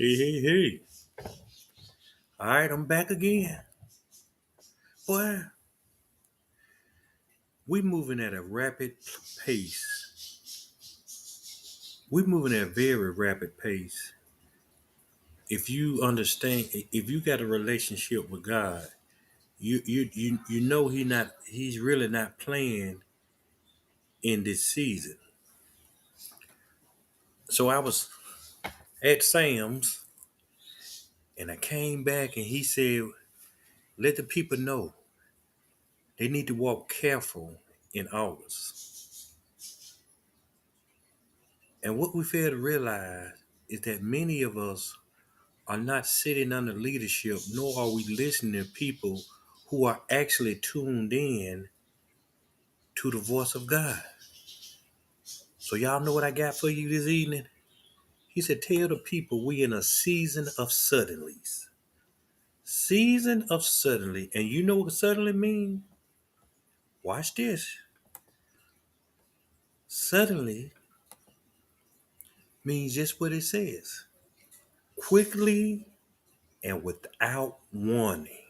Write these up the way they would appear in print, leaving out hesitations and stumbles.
Hey, hey, hey. All right, I'm back again. Boy, we moving at a rapid pace. We moving at a very rapid pace. If you understand, if you got a relationship with God, you know he's really not playing in this season. So I was at Sam's and I came back and he said, let the people know they need to walk careful in August. And what we fail to realize is that many of us are not sitting under leadership, nor are we listening to people who are actually tuned in to the voice of God. So y'all know what I got for you this evening? He said, tell the people we in a season of suddenlies. Season of suddenly. And you know what suddenly mean? Watch this. Suddenly means just what it says. Quickly and without warning.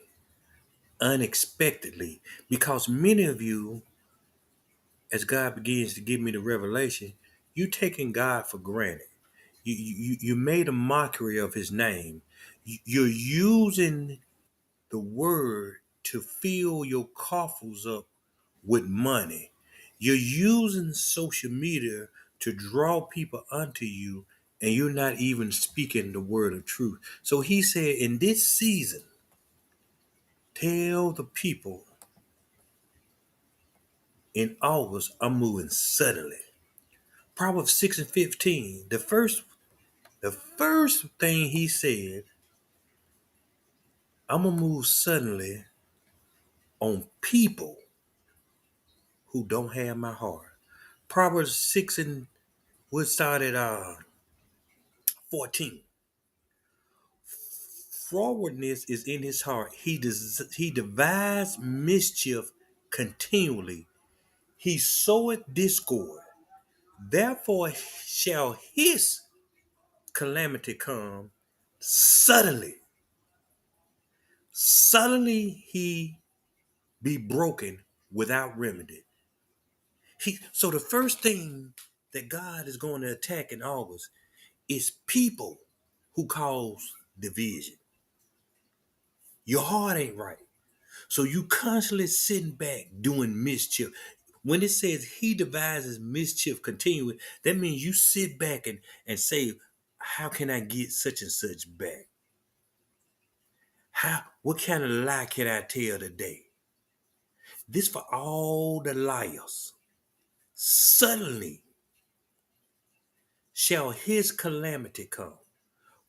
Unexpectedly. Because many of you, as God begins to give me the revelation, you taking God for granted. You made a mockery of his name. You're using the word to fill your coffers up with money. You're using social media to draw people unto you, and you're not even speaking the word of truth. So he said, in this season, tell the people in August, I'm moving suddenly. Proverbs 6 and 15. The first thing he said, I'm gonna move suddenly on people who don't have my heart. Proverbs 6 and we'll start at 14. Frowardness is in his heart. He devises mischief continually. He soweth discord. Therefore shall his calamity come suddenly. Suddenly he be broken without remedy. So the first thing that God is going to attack in August is people who cause division. Your heart ain't right. So you constantly sitting back doing mischief. When it says he devises mischief continually, that means you sit back and say, how can I get such and such back? What kind of lie can I tell today? This for all the liars. Suddenly shall his calamity come.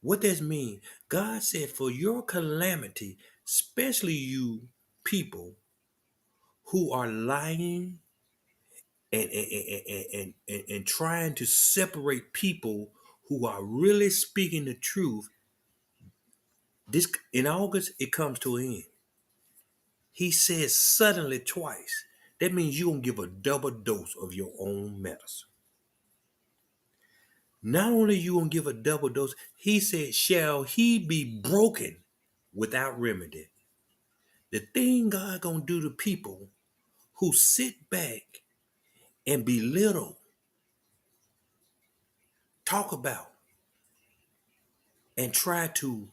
What does mean? God said, for your calamity, especially you people who are lying and trying to separate people who are really speaking the truth, this in August, it comes to an end. He says suddenly twice. That means you're going to give a double dose of your own medicine. Not only you going to give a double dose, he said, shall he be broken without remedy. The thing God gonna do to people who sit back and belittle, talk about, and try to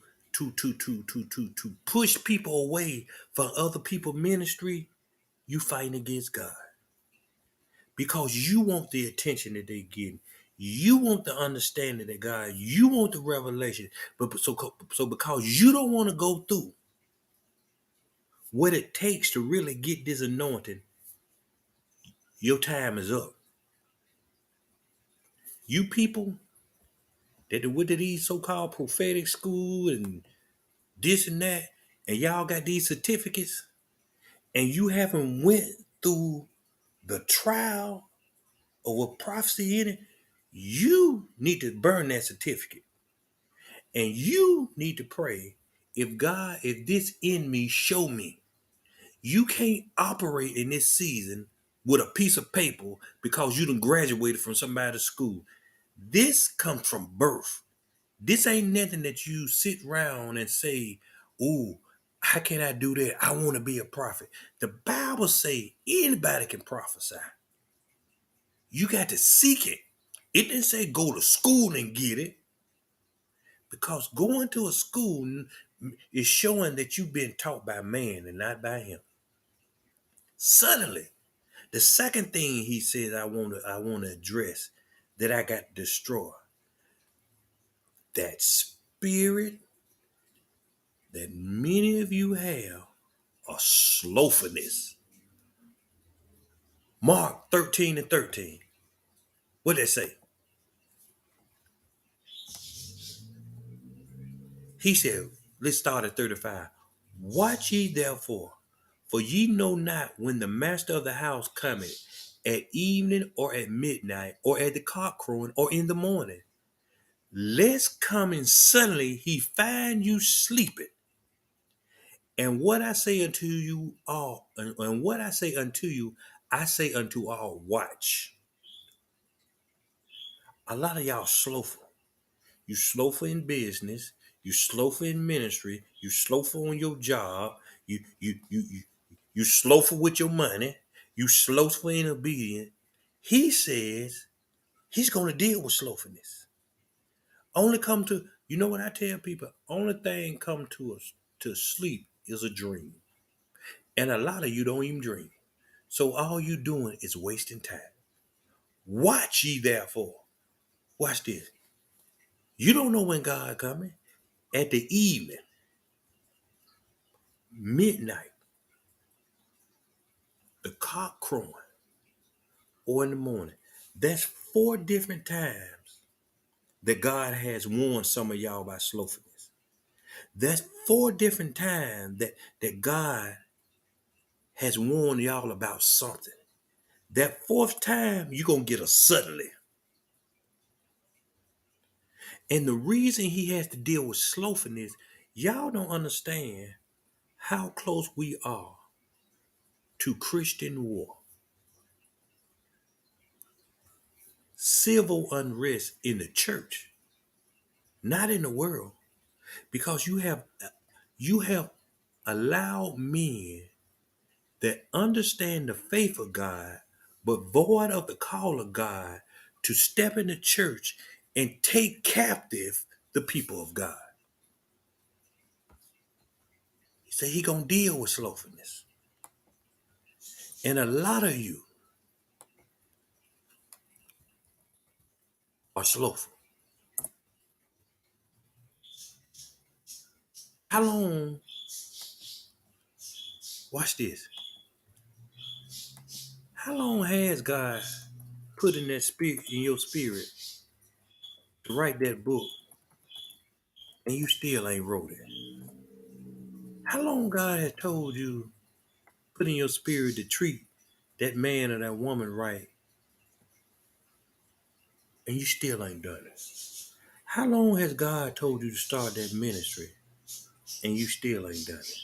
push people away from other people's ministry, you fighting against God. Because you want the attention that they getting. You want the understanding that God, you want the revelation. But so because you don't want to go through what it takes to really get this anointing, your time is up. You people that went to these so-called prophetic school and this and that, and y'all got these certificates, and you haven't went through the trial of a prophecy in it, you need to burn that certificate. And you need to pray, if God, if this in me, show me. You can't operate in this season with a piece of paper because you done graduated from somebody's school. This comes from birth. This ain't nothing that you sit around and say, "Ooh, how can I do that? I want to be a prophet." The Bible say anybody can prophesy. You got to seek it. It didn't say go to school and get it, because going to a school is showing that you've been taught by man and not by him. Suddenly, the second thing he says I want to address that I got to destroy, that spirit that many of you have, a slothfulness. Mark 13:13. What did it say? He said, let's start at 35. Watch ye therefore, for ye know not when the master of the house cometh, at evening or at midnight, or at the cock crowing, or in the morning. Lest coming suddenly he find you sleeping. And what I say unto you all, and what I say unto you, I say unto all, watch. A lot of y'all slothful. You slothful in business. You slothful in ministry. You slothful on your job. You slothful with your money. You slothful in obedience. He says he's going to deal with slothfulness. Only come to, you know what I tell people? Only thing come to us to sleep is a dream. And a lot of you don't even dream. So all you doing is wasting time. Watch ye therefore. Watch this. You don't know when God coming. At the evening, midnight, the cock crowing, or in the morning. That's 4 different times that God has warned some of y'all about slothfulness. That's 4 different times that God has warned y'all about something. That fourth time, you're going to get a suddenly. And the reason he has to deal with slothfulness, y'all don't understand how close we are to Christian war, civil unrest in the church, not in the world, because you have allowed men that understand the faith of God, but void of the call of God, to step in the church and take captive the people of God. He said he gonna deal with slothfulness. And a lot of you are slothful. How long, watch this, how long has God put in that spirit in your spirit to write that book and you still ain't wrote it? How long God has told you, put in your spirit to treat that man or that woman right, and you still ain't done it? How long has God told you to start that ministry and you still ain't done it?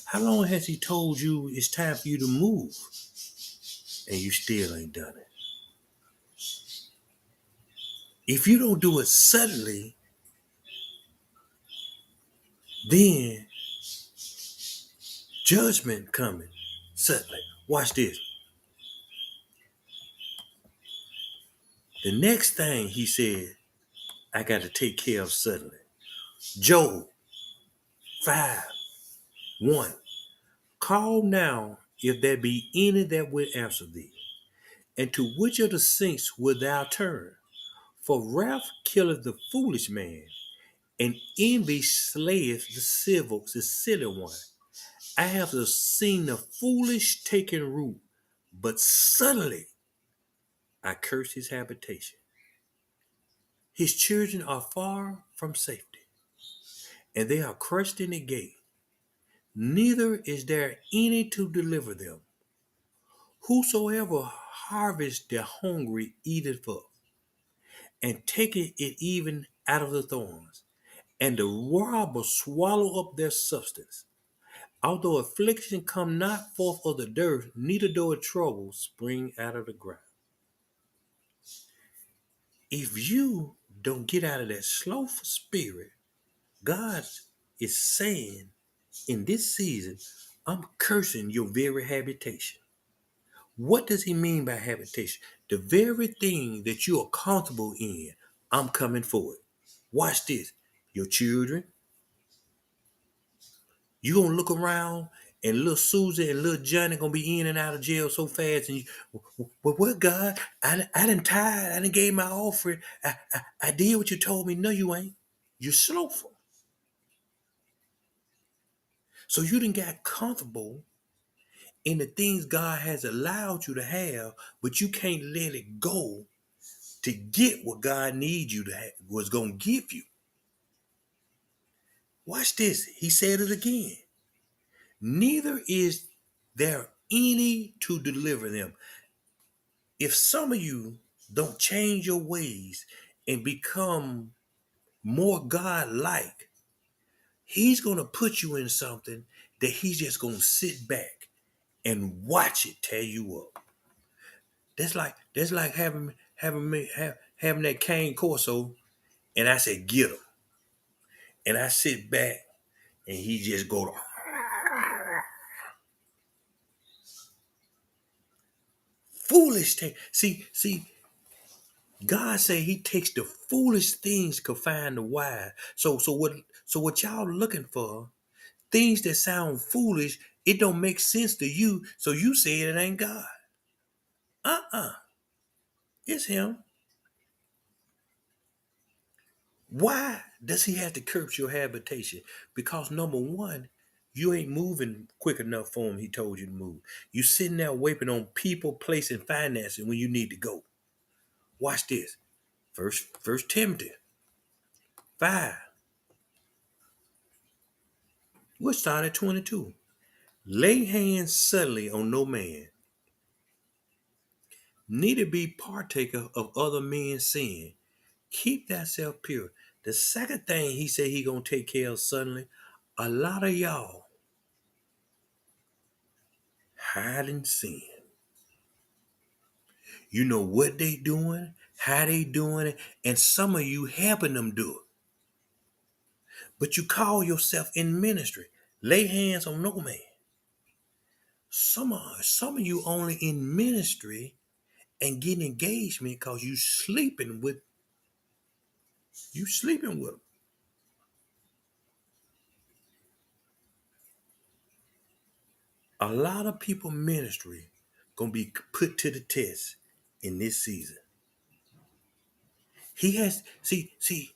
How long has he told you it's time for you to move and you still ain't done it? If you don't do it suddenly, then judgment coming suddenly. Watch this. The next thing he said, I got to take care of suddenly. Job 5:1. Call now if there be any that will answer thee. And to which of the saints wilt thou turn? For wrath killeth the foolish man, and envy slayeth the silly one. I have seen the foolish taking root, but suddenly I curse his habitation. His children are far from safety, and they are crushed in the gate. Neither is there any to deliver them. Whosoever harvests the hungry eateth up, and taketh it even out of the thorns, and the robber swallow up their substance. Although affliction come not forth of the dirt, neither doeth trouble spring out of the ground. If you don't get out of that slothful spirit. God is saying in this season, I'm cursing your very habitation. What does he mean by habitation? The very thing that you are comfortable in, I'm coming for it. Watch this. Your children, you gonna look around and little Susie and little Johnny gonna be in and out of jail so fast. And you, well, what God? I done tired. I done gave my offering. I did what you told me. No, you ain't. You're slowful. So you done got comfortable in the things God has allowed you to have, but you can't let it go to get what God needs you to have, was gonna give you. Watch this. He said it again. Neither is there any to deliver them. If some of you don't change your ways and become more God-like, he's going to put you in something that he's just going to sit back and watch it tear you up. That's like having that cane corso, and I say get him, and I sit back and he just go foolish. See, God say he takes the foolish things to find the wise. So what y'all looking for? Things that sound foolish, it don't make sense to you, so you say it ain't God. Uh-uh. It's him. Why does he have to curse your habitation? Because number one, you ain't moving quick enough for him. He told you to move. You sitting there waiting on people, place, and financing when you need to go. Watch this. First Timothy 5. We'll start at 22. Lay hands suddenly on no man, neither be partaker of other men's sin. Keep thyself pure. The second thing he said he gonna take care of suddenly, a lot of y'all hiding sin. You know what they doing, how they doing it, and some of you helping them do it. But you call yourself in ministry. Lay hands on no man. Some of you only in ministry and getting engagement because you sleeping with them. A lot of people ministry gonna be put to the test in this season. He has see,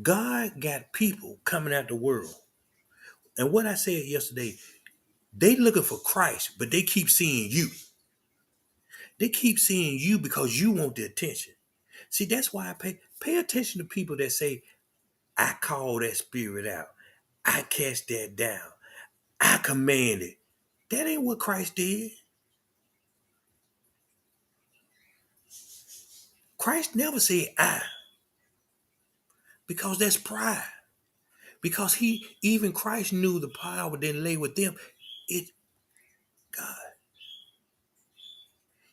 God got people coming out the world. And what I said yesterday, they looking for Christ, but they keep seeing you. They keep seeing you because you want the attention. See, that's why I pay attention to people that say, I call that spirit out. I cast that down. I command it. That ain't what Christ did. Christ never said I, because that's pride. Because even Christ knew the power didn't lay with them. It God.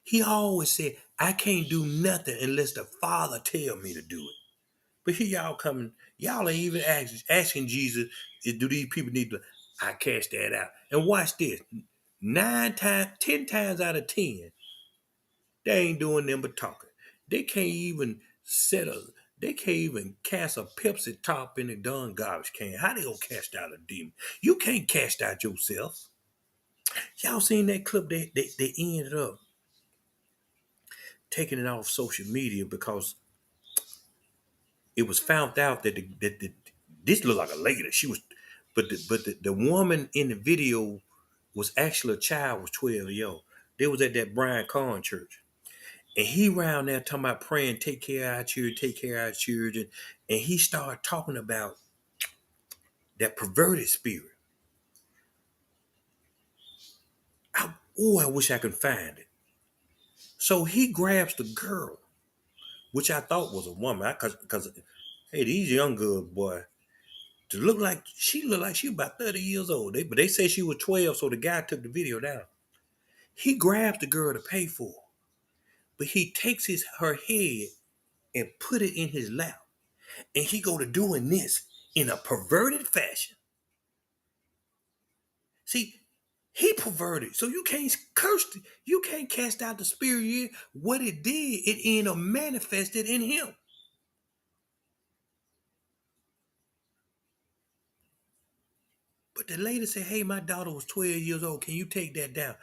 He always said, I can't do nothing unless the Father tell me to do it. But here y'all coming, y'all ain't even asking Jesus, do these people need to, I cast that out. And watch this. 10 times out of 10, they ain't doing them but talking. They can't even set a, they can't even cast a Pepsi top in the darn garbage can. How they gonna cast out a demon? You can't cast out yourself. Y'all seen that clip? They ended up taking it off social media because it was found out that this looked like a lady. She was, but the woman in the video was actually a child, was 12 years old. They was at that Brian Carn church, and he round there talking about praying, take care of our children, take care of our children, and he started talking about that perverted spirit. I wish I could find it. So he grabs the girl, which I thought was a woman, because hey, these young girls, boy, to look like she about 30 years old. But they say she was 12, so the guy took the video down. He grabs the girl to pay for her, but he takes her head and put it in his lap. and he go to doing this in a perverted fashion. See, he perverted. So you can't curse, you can't cast out the spirit yet. What it did, it ended up manifested in him. But the lady said, hey, my daughter was 12 years old. Can you take that down?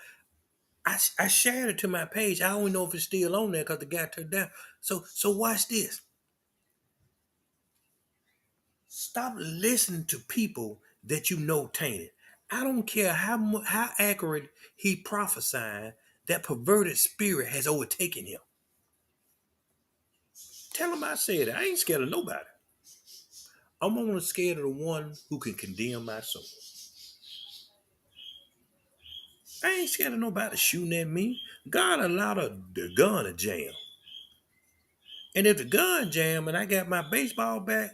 I shared it to my page. I don't know if it's still on there because the guy took it down. So watch this. Stop listening to people that you know tainted. I don't care how accurate he prophesied, that perverted spirit has overtaken him. Tell him I said it. I ain't scared of nobody. I'm only scared of the one who can condemn my soul. I ain't scared of nobody shooting at me. God allowed the gun to jam. And if the gun jam and I got my baseball bat,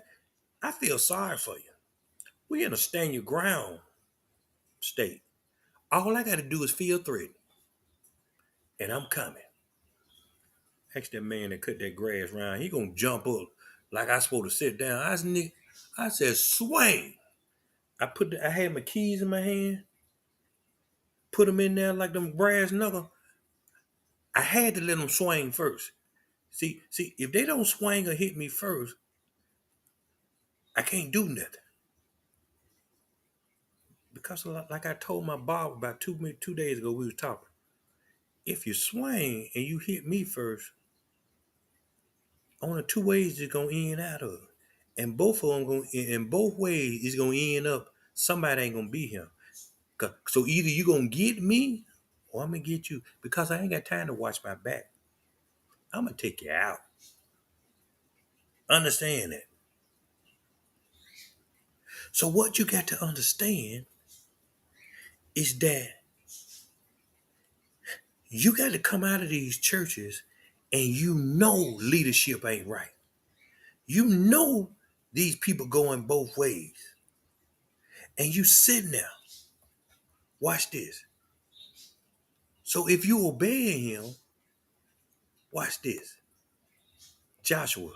I feel sorry for you. We in a stand your ground state. All I got to do is feel threatened, and I'm coming. Ask that man that cut that grass around. He gonna jump up like I supposed to sit down. I said swing. I had my keys in my hand, put them in there like them brass knuckle. I had to let them swing first. See, if they don't swing or hit me first, I can't do nothing. Because like I told my barber about 2 days ago, we was talking. If you swing and you hit me first, only two ways it's gonna end out of. And both of them in both ways it's gonna end up somebody ain't gonna be here. So either you gonna get me or I'm gonna get you. Because I ain't got time to watch my back. I'm gonna take you out. Understand that. So what you got to understand is that you got to come out of these churches and you know leadership ain't right. You know these people going both ways. And you sitting there. Watch this. So if you obeying him, watch this. Joshua,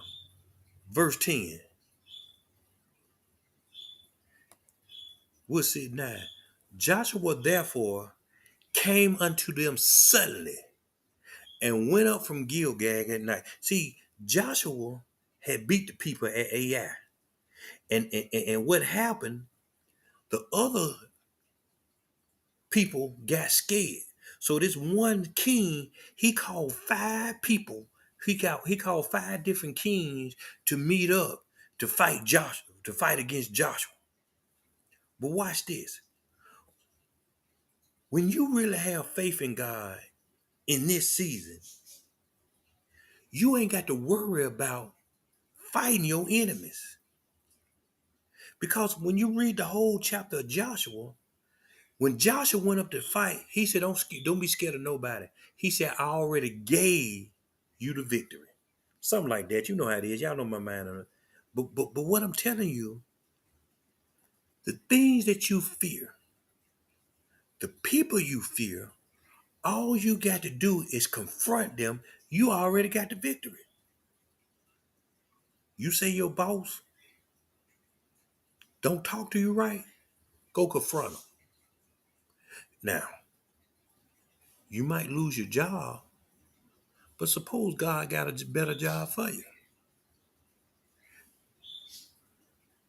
verse 10. We'll see 9. Joshua therefore came unto them suddenly and went up from Gilgal at night. See, Joshua had beat the people at Ai. And what happened, the other people got scared. So this one king, he called 5 people. He called 5 different kings to meet up to fight Joshua, to fight against Joshua. But watch this. When you really have faith in God in this season, you ain't got to worry about fighting your enemies. Because when you read the whole chapter of Joshua, when Joshua went up to fight, he said, don't be scared of nobody. He said, I already gave you the victory. Something like that. You know how it is. Y'all know my mind on it. But what I'm telling you, the things that you fear, the people you fear, all you got to do is confront them. You already got the victory. You say your boss don't talk to you right, go confront them. Now, you might lose your job, but suppose God got a better job for you.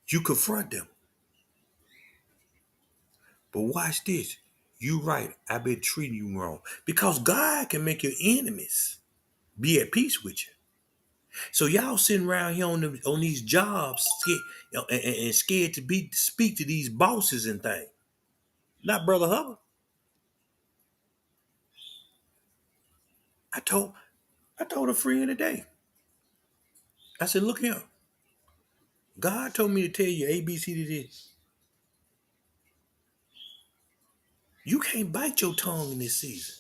You confront them. But watch this. You right. I've been treating you wrong. Because God can make your enemies be at peace with you. So y'all sitting around here on these jobs scared, and scared to speak to these bosses and things. Not Brother Hubbard. I told a friend today. I said, look here. God told me to tell you A, B, C, D, D. You can't bite your tongue in this season.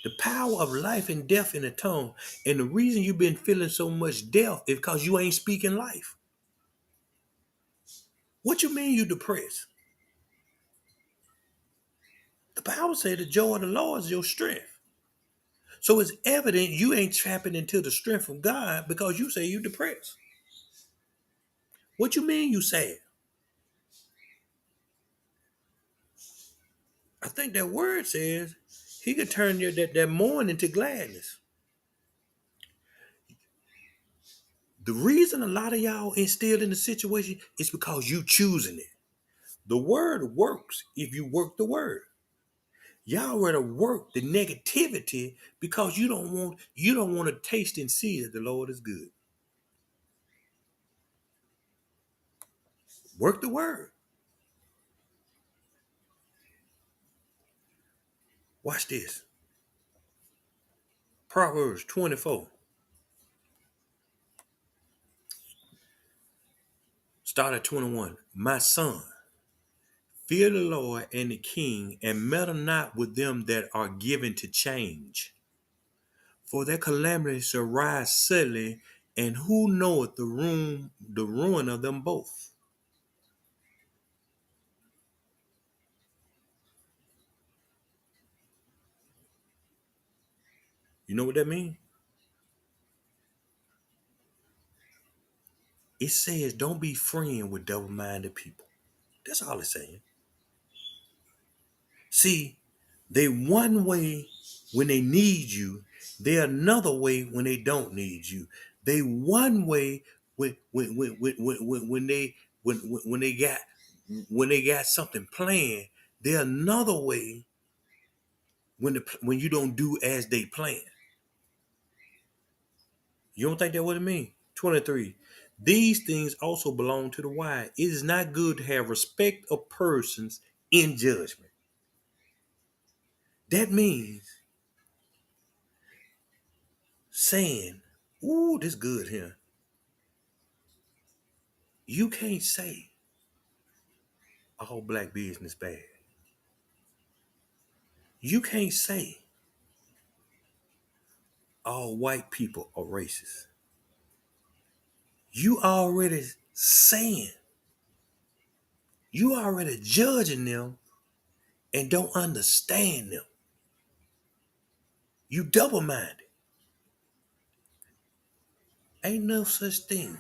The power of life and death in the tongue. And the reason you've been feeling so much death is because you ain't speaking life. What you mean you depressed? The Bible says the joy of the Lord is your strength. So it's evident you ain't tapping into the strength of God because you say you depressed. What you mean you sad? I think that word says he could turn that mourning to gladness. The reason a lot of y'all instilled in the situation is because you choosing it. The word works if you work the word. Y'all rather work the negativity because you don't want to taste and see that the Lord is good. Work the word. Watch this. Proverbs 24. Start at 21. My son, fear the Lord and the king, and meddle not with them that are given to change. For their calamity shall rise suddenly, and who knoweth the ruin of them both? You know what that means? It says don't be friend with double-minded people. That's all it's saying. See, they one way when they need you, they're another way when they don't need you. They one way when they when they got something planned. They're another way when you don't do as they plan. You don't think that what it means? 23. These things also belong to the wise. It is not good to have respect of persons in judgment. That means saying, ooh, this good here. You can't say all black business bad. You can't say all white people are racist. You already saying, you already judging them and don't understand them. You double-minded. Ain't no such thing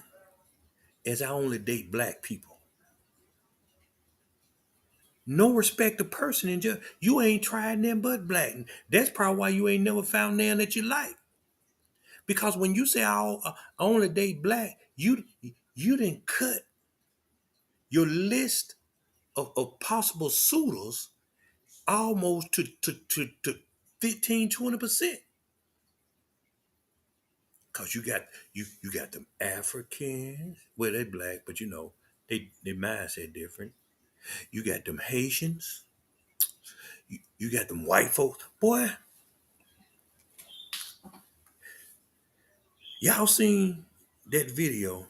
as I only date black people. No respect of person in just you ain't tried nothing but black. That's probably why you ain't never found none that you like. Because when you say I only date black, you didn't cut your list of possible suitors almost to 15, 20%. Cause you got them Africans, well they black, but they mindset different. You got them Haitians, you got them white folks. Boy, y'all seen that video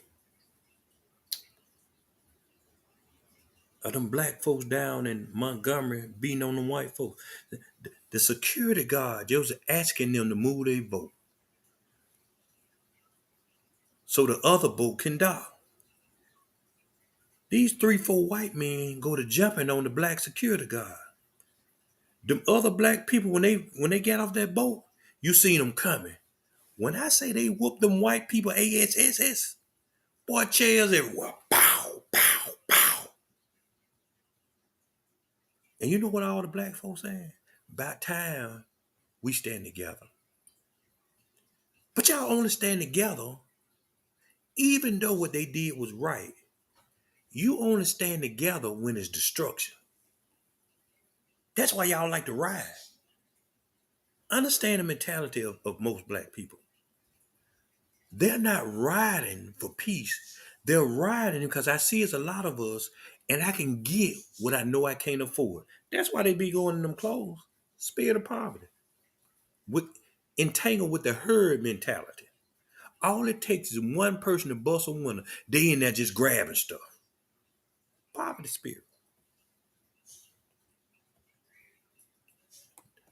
of them black folks down in Montgomery beating on them white folks? The security guard, they was asking them to move their boat so the other boat can dock. These 3, 4 white men go to jumping on the black security guard. Them other black people, when they get off that boat, you seen them coming. When I say they whoop them white people ASSS, boy, chairs everywhere. Pow, pow, pow. And you know what all the black folks saying? About time we stand together. But y'all only stand together, even though what they did was right. You only stand together when it's destruction. That's why y'all like to ride. Understand the mentality of most black people. They're not riding for peace. They're riding because I see it's a lot of us and I can get what I know I can't afford. That's why they be going in them clothes. Spirit of poverty. With entangled with the herd mentality. All it takes is one person to bust a window. They in there just grabbing stuff. Poverty spirit.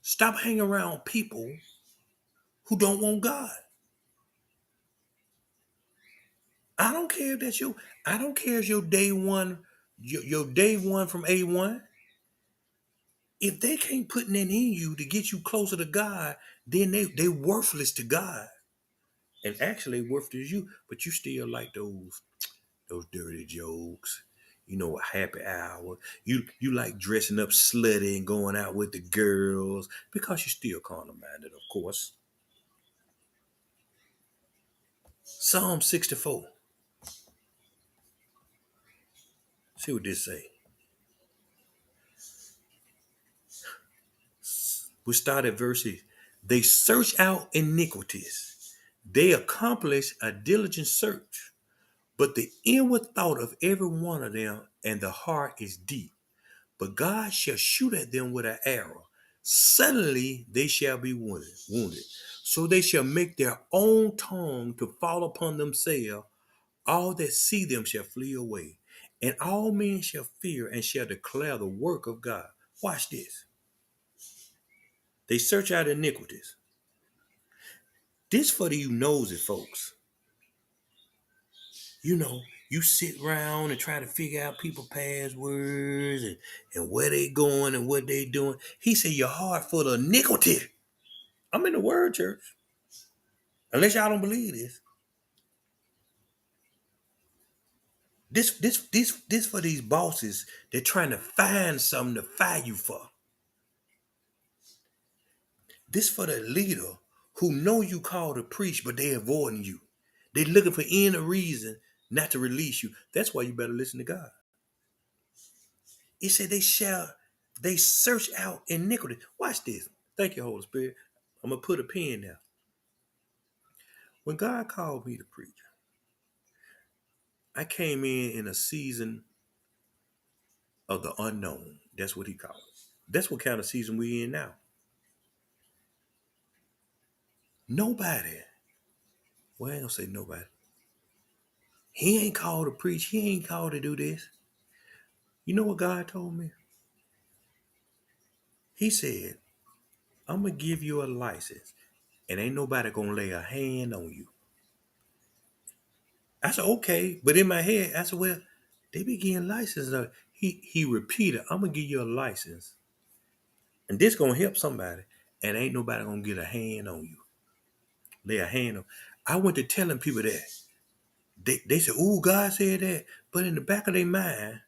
Stop hanging around people who don't want God. I don't care if that's your, I don't care if your day one, your day one from A1. If they can't put that in you to get you closer to God, then they worthless to God. And actually worthless to you, but you still like those. those dirty jokes. You know, a happy hour. You like dressing up slutty and going out with the girls because you're still carnal minded, of course. Psalm 64. See what this say. We start at verse 6. They search out iniquities. They accomplish a diligent search. But the inward thought of every one of them and the heart is deep. But God shall shoot at them with an arrow. Suddenly they shall be wounded. So they shall make their own tongue to fall upon themselves. All that see them shall flee away. And all men shall fear and shall declare the work of God. Watch this. They search out iniquities. This for the you nosy folks. You know, you sit around and try to figure out people passwords and where they going and what they doing. He said your heart full of iniquity. I'm in the word, church. Unless y'all don't believe this. This for these bosses. They're trying to find something to fire you for. This for the leader who know you called to preach, but they avoiding you. They looking for any reason not to release you. That's why you better listen to God. He said they search out iniquity. Watch this. Thank you, Holy Spirit. I'm gonna put a pin there. When God called me to preach, I came in a season of the unknown. That's what he called it. That's what kind of season we in now. Nobody, well, I ain't gonna say nobody. He ain't called to preach. He ain't called to do this. You know what God told me? He said, I'm gonna give you a license and ain't nobody gonna lay a hand on you. I said, okay. But in my head, I said, well, they be getting licenses. He repeated, I'm gonna give you a license. And this gonna help somebody. And ain't nobody gonna get a hand on you. Lay a hand on. I went to telling people that. They said, ooh, God said that. But in the back of their mind,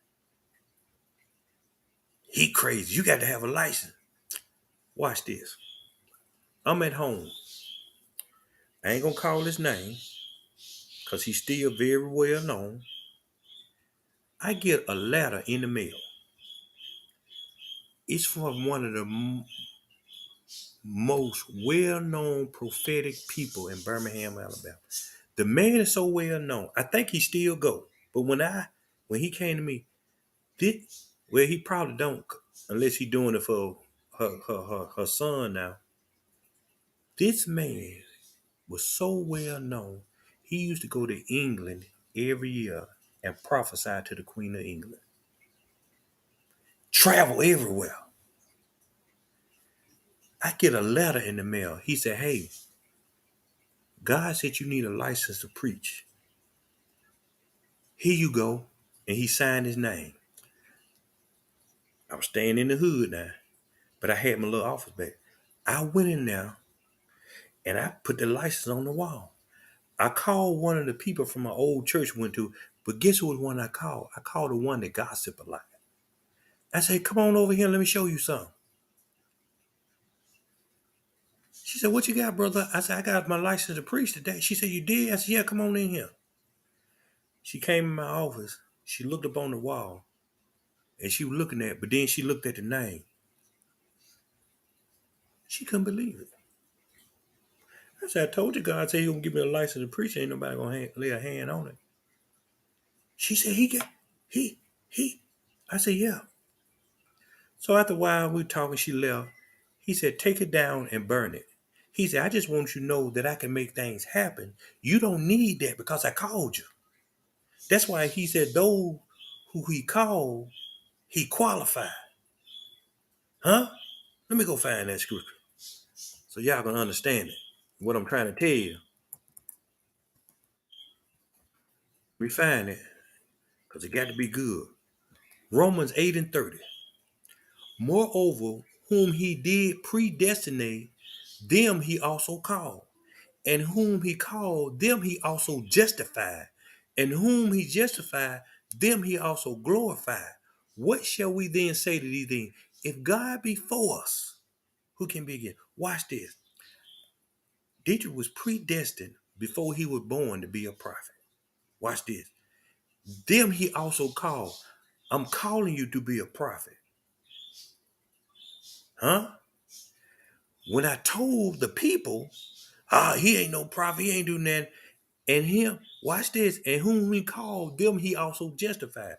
he crazy. You got to have a license. Watch this. I'm at home. I ain't gonna call his name because he's still very well known. I get a letter in the mail. It's from one of the most well-known prophetic people in Birmingham, Alabama. The man is so well known. I think he still go. But when he came to me, well, he probably don't unless he doing it for her son now. This man was so well known. He used to go to England every year and prophesy to the Queen of England. Travel everywhere. I get a letter in the mail. He said, hey, God said you need a license to preach. Here you go. And he signed his name. I was staying in the hood now, but I had my little office back. I went in there and I put the license on the wall. I called one of the people from my old church went to, but guess who was one I called? I called the one that gossip a lot. I said, come on over here, let me show you something. She said, what you got, brother? I said, I got my license to preach today. She said, you did? I said, yeah, come on in here. She came in my office. She looked up on the wall and she was looking at it, but then she looked at the name. She couldn't believe it. I said, I told you God said he gonna give me a license to preach. Ain't nobody gonna lay a hand on it. She said, he. I said, yeah. So after a while, we were talking, she left. He said, take it down and burn it. He said, I just want you to know that I can make things happen. You don't need that because I called you. That's why he said, those who he called, he qualified. Huh? Let me go find that scripture so y'all can understand it. What I'm trying to tell you. Refine it because it got to be good. Romans 8:30. Moreover, whom he did predestinate, them he also called. And whom he called, them he also justified. And whom he justified, them he also glorified. What shall we then say to these things? If God be for us, who can be against? Watch this. Dietrich was predestined before he was born to be a prophet. Watch this. Them he also called. I'm calling you to be a prophet. Huh? When I told the people, he ain't no prophet, he ain't doing that. And him, watch this, and whom he called, them he also justified.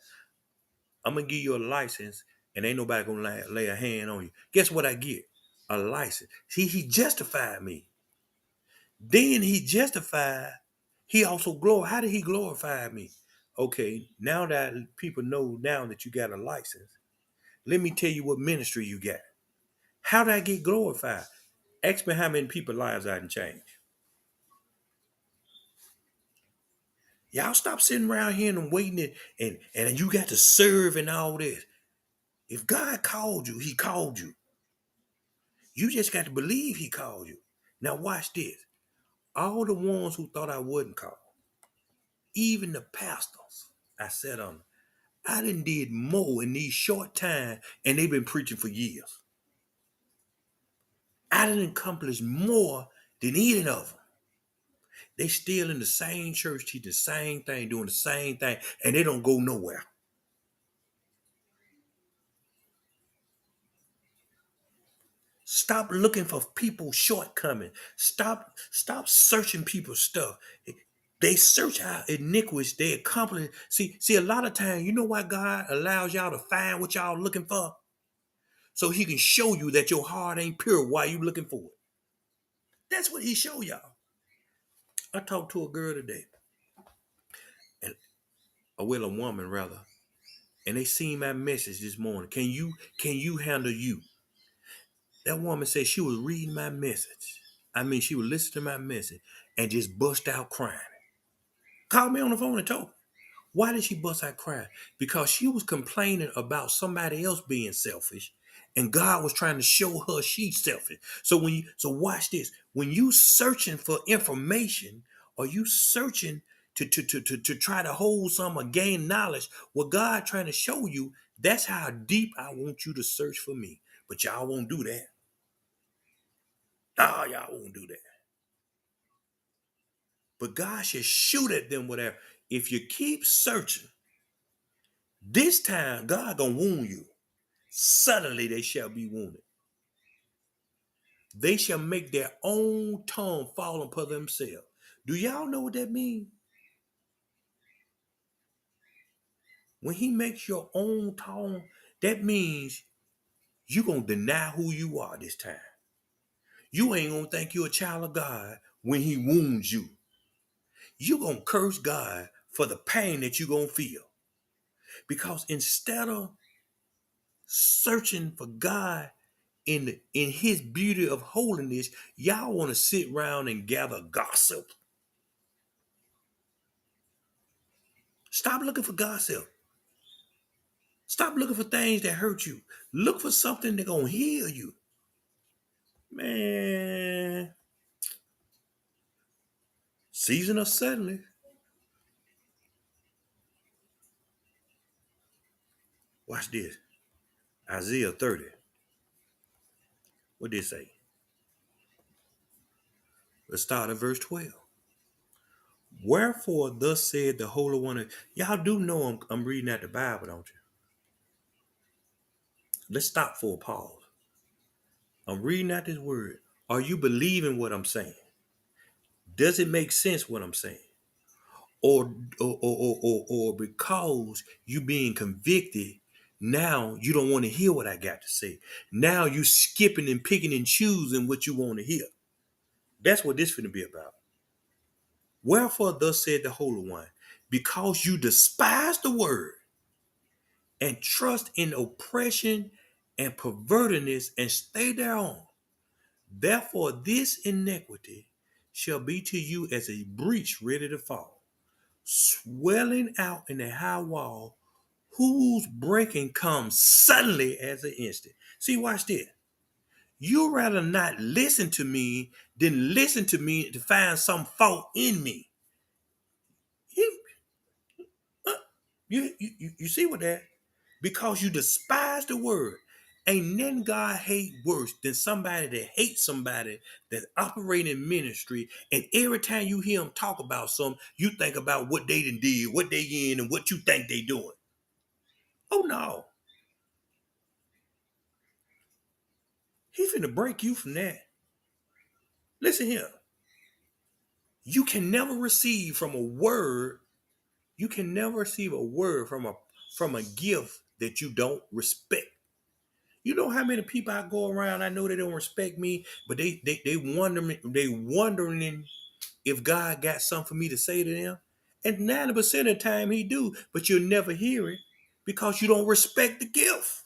I'm gonna give you a license, and ain't nobody gonna lay a hand on you. Guess what I get? A license. See, he justified me. Then he justified, he also glorified. How did he glorify me? Okay, now that people know now that you got a license, let me tell you what ministry you got. How did I get glorified? Ask me how many people's lives I can change. Y'all stop sitting around here and waiting and you got to serve and all this. If God called you, he called you. You just got to believe he called you. Now watch this. All the ones who thought I wasn't called, even the pastors, I said on them, I done did more in these short time and they've been preaching for years. I done accomplished more than any of them. They still in the same church, teaching the same thing, doing the same thing, and they don't go nowhere. Stop looking for people's shortcomings. Stop searching people's stuff. They search out iniquities. They accomplish. See, a lot of times, you know why God allows y'all to find what y'all looking for? So he can show you that your heart ain't pure while you looking for it. That's what he show y'all. I talked to a girl today, and well, a woman rather, and they seen my message this morning. Can you handle you? That woman said she was reading my message. I mean, she would listen to my message and just bust out crying. Called me on the phone and told me. Why did she bust out crying? Because she was complaining about somebody else being selfish, and God was trying to show her she's selfish. So watch this. When you searching for information, or you searching to try to hold some or gain knowledge, what God trying to show you, that's how deep I want you to search for me. But y'all won't do that. Y'all won't do that. But God should shoot at them whatever. If you keep searching, this time God gonna wound you. Suddenly they shall be wounded. They shall make their own tongue fall upon themselves. Do y'all know what that means? When he makes your own tongue, that means you gonna deny who you are this time. You ain't gonna think you're a child of God when he wounds you. You gonna curse God for the pain that you gonna feel. Because instead of searching for God in his beauty of holiness, y'all want to sit around and gather gossip. Stop looking for gossip. Stop looking for things that hurt you. Look for something that's gonna heal you. Man, season of suddenly. Watch this. Isaiah 30. What did it say? Let's start at verse 12. Wherefore thus said the Holy One. Y'all do know I'm reading out the Bible, don't you? Let's stop for a pause. I'm reading out this word. Are you believing what I'm saying? Does it make sense what I'm saying? Or because you being convicted, now you don't want to hear what I got to say. Now you skipping and picking and choosing what you want to hear. That's what this finna be about. Wherefore thus said the Holy One, because you despise the word and trust in oppression and pervertedness and stay thereon. Therefore this iniquity shall be to you as a breach ready to fall, swelling out in a high wall, whose breaking comes suddenly as an instant. See, watch this. You rather not listen to me than listen to me to find some fault in me. You see what that? Because you despise the word. Ain't nothing God hate worse than somebody that hates somebody that operate in ministry, and every time you hear them talk about something, you think about what they done did, what they in, and what you think they doing. Oh no. He finna break you from that. Listen here. You can never receive from a word, you can never receive a word from a gift that you don't respect. You know how many people I go around, I know they don't respect me, but they wondering if God got something for me to say to them. And 90% of the time he do, but you'll never hear it because you don't respect the gift.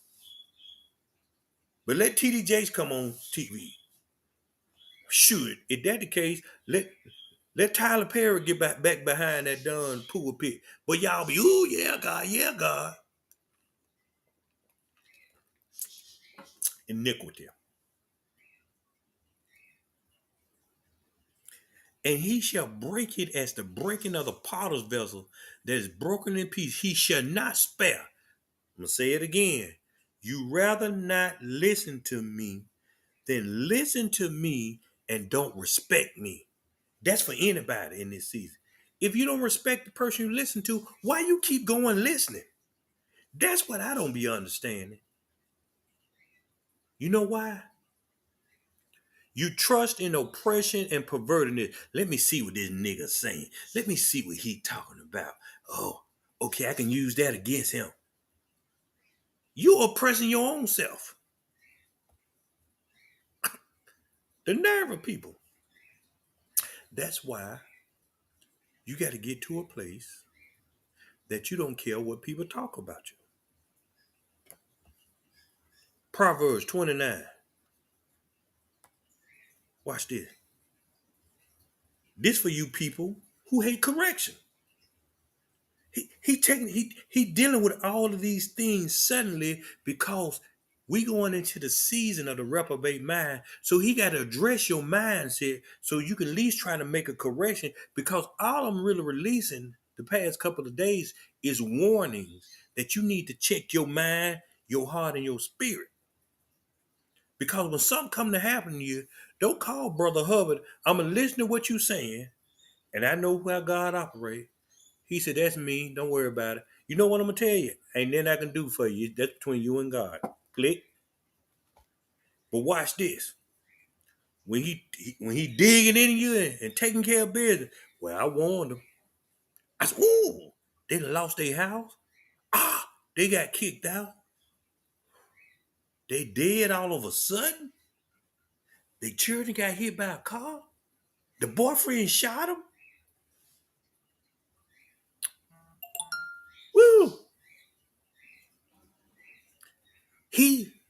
But let TD Jakes come on TV. Shoot, if that the case, let Tyler Perry get back behind that darn pulpit. But y'all be, ooh, yeah, God, yeah, God. Iniquity. And he shall break it as the breaking of the potter's vessel that is broken in pieces. He shall not spare. I'm going to say it again. You rather not listen to me than listen to me and don't respect me. That's for anybody in this season. If you don't respect the person you listen to, why you keep going listening? That's what I don't be understanding. You know why? You trust in oppression and perverting it. Let me see what this nigga saying. Let me see what he talking about. Oh, okay, I can use that against him. You oppressing your own self. The nerve of people. That's why you got to get to a place that you don't care what people talk about you. Proverbs 29. Watch this. This for you people who hate correction. He dealing with all of these things suddenly because we going into the season of the reprobate mind. So he got to address your mindset so you can at least try to make a correction, because all I'm really releasing the past couple of days is warnings that you need to check your mind, your heart, and your spirit. Because when something come to happen to you, don't call Brother Hubbard. I'm going to listen to what you're saying, and I know how God operates. He said, that's me. Don't worry about it. You know what I'm going to tell you? Ain't nothing I can do for you. That's between you and God. Click. But watch this. When he digging in you and taking care of business, well, I warned them. I said, ooh, they done lost their house. Ah, they got kicked out. They dead all of a sudden. Their children got hit by a car. The boyfriend shot him. Woo!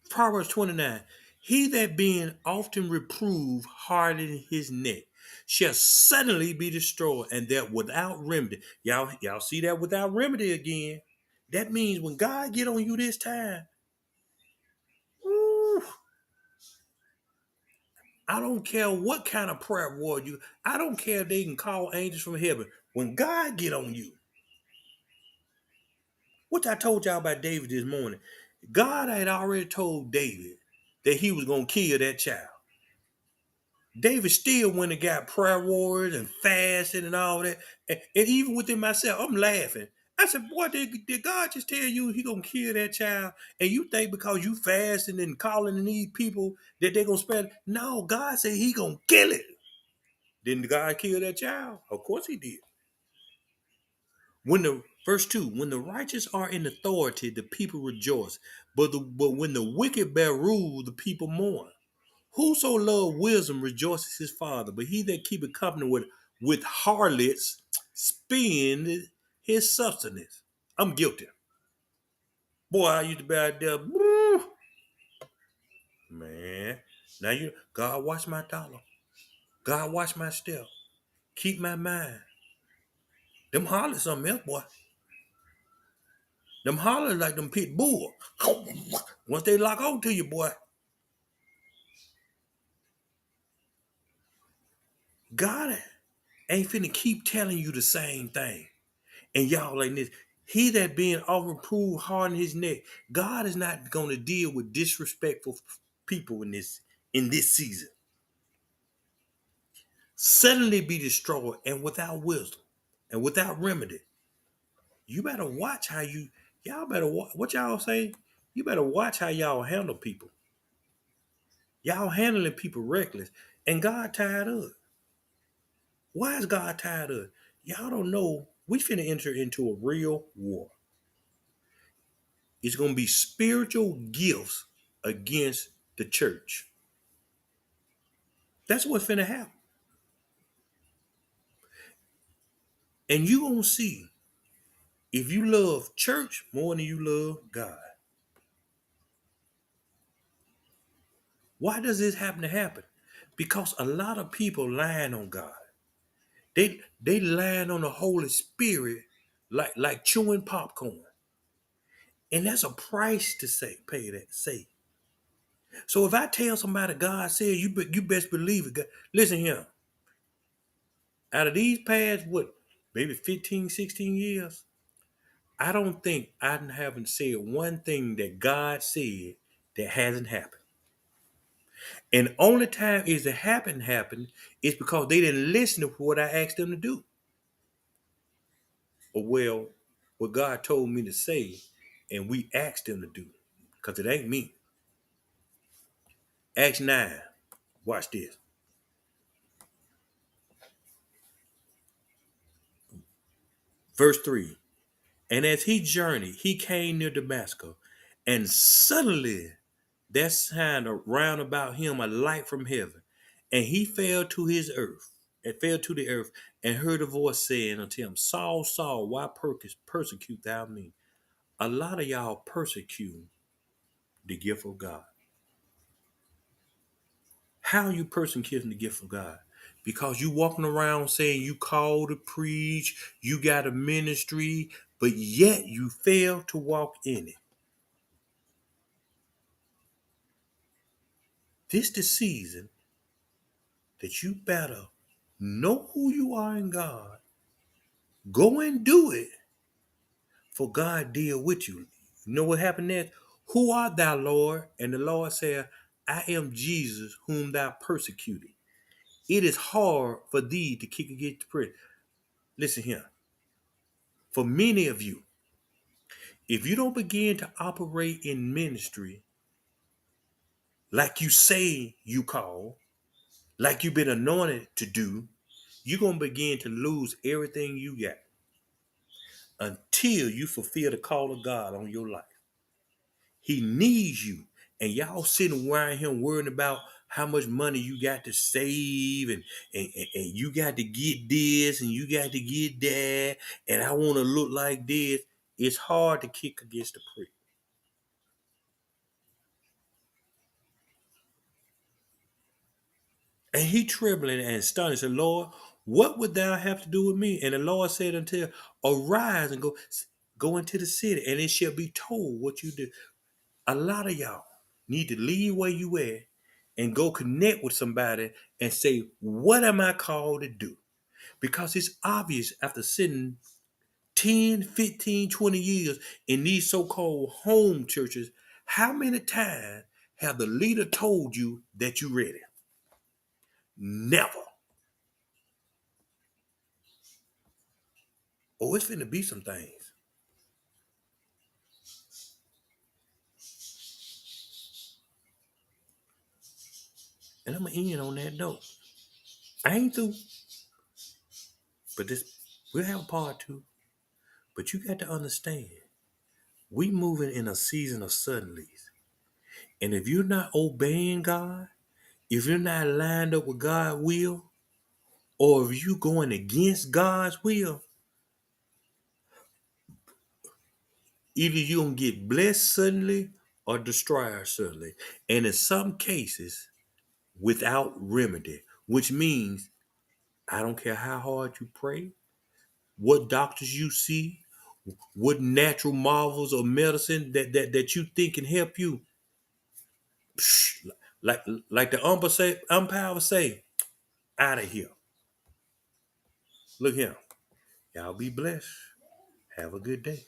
Proverbs 29, he that being often reproved harden his neck shall suddenly be destroyed, and that without remedy. Y'all see that without remedy again. That means when God get on you this time, woo, I don't care what kind of prayer war you, I don't care if they can call angels from heaven. When God get on you, what I told y'all about David this morning, God had already told David that he was going to kill that child. David still went and got prayer warriors and fasted and all that. And even within myself, I'm laughing. I said, boy, did God just tell you he gonna kill that child? And you think because you fasting and calling these people that they gonna spend? No, God said he gonna kill it. Didn't God kill that child? Of course he did. Verse 2, when the righteous are in authority, the people rejoice. But when the wicked bear rule, the people mourn. Whoso love wisdom rejoices his father, but he that keepeth company with harlots spend his substance. I'm guilty. Boy, I used to be out there, man. Now God watch my dollar. God watch my step. Keep my mind. Them harlots something else, boy. Them hollers like them pit bull. Once they lock on to you, boy. God ain't finna keep telling you the same thing. And y'all like this. He that being often proved harden his neck. God is not going to deal with disrespectful people in this season. Suddenly be destroyed and without wisdom and without remedy. You better watch how y'all better what y'all say. You better watch how y'all handle people. Y'all handling people reckless, and God tired of it. Why is God tired of it? Y'all don't know. We finna enter into a real war. It's gonna be spiritual gifts against the church. That's what's finna happen. And you gonna see if you love church more than you love God. Why does this happen to happen? Because a lot of people lying on God. They lying on the Holy Spirit like chewing popcorn. And that's a price to say. So if I tell somebody God said, you best believe it. God, listen here. Out of these past, maybe 15, 16 years, I don't think I haven't said one thing that God said that hasn't happened. And the only time is it happened is because they didn't listen to what I asked them to do. Or well, what God told me to say, and we asked them to do. Because it ain't me. Acts 9. Watch this. Verse 3. And as he journeyed, he came near Damascus, and suddenly there shined around about him a light from heaven, and he fell to the earth, and heard a voice saying unto him, Saul, Saul, why persecute thou me? A lot of y'all persecute the gift of God. How are you persecuting the gift of God? Because you walking around saying you called to preach, you got a ministry, but yet you fail to walk in it. This the season that you better know who you are in God. Go and do it, for God deal with you. You know what happened next? Who art thou, Lord? And the Lord said, I am Jesus whom thou persecuted. It is hard for thee to kick against the prick. Listen here. For many of you, if you don't begin to operate in ministry like you say you call, like you've been anointed to do, you're going to begin to lose everything you got until you fulfill the call of God on your life. He needs you. And y'all sitting around him worrying about how much money you got to save and you got to get this and you got to get that and I want to look like this. It's hard to kick against the prick. And he trembling and astonished said, Lord, what would thou have to do with me? And the Lord said unto him, arise and go into the city, and it shall be told what you do. A lot of y'all need to leave where you at and go connect with somebody and say, what am I called to do? Because it's obvious after sitting 10, 15, 20 years in these so-called home churches, how many times have the leader told you that you're ready? Never. Oh, it's finna be some things. And I'm gonna end on that note. I ain't through, but we'll have a part two. But you got to understand, we moving in a season of suddenlies. And if you're not obeying God, if you're not lined up with God's will, or if you going against God's will, either you're gonna get blessed suddenly or destroyed suddenly. And in some cases, without remedy, which means I don't care how hard you pray, what doctors you see, what natural marvels of medicine that you think can help you. Psh, like the umpire would say, out of here. Look here. Y'all be blessed. Have a good day.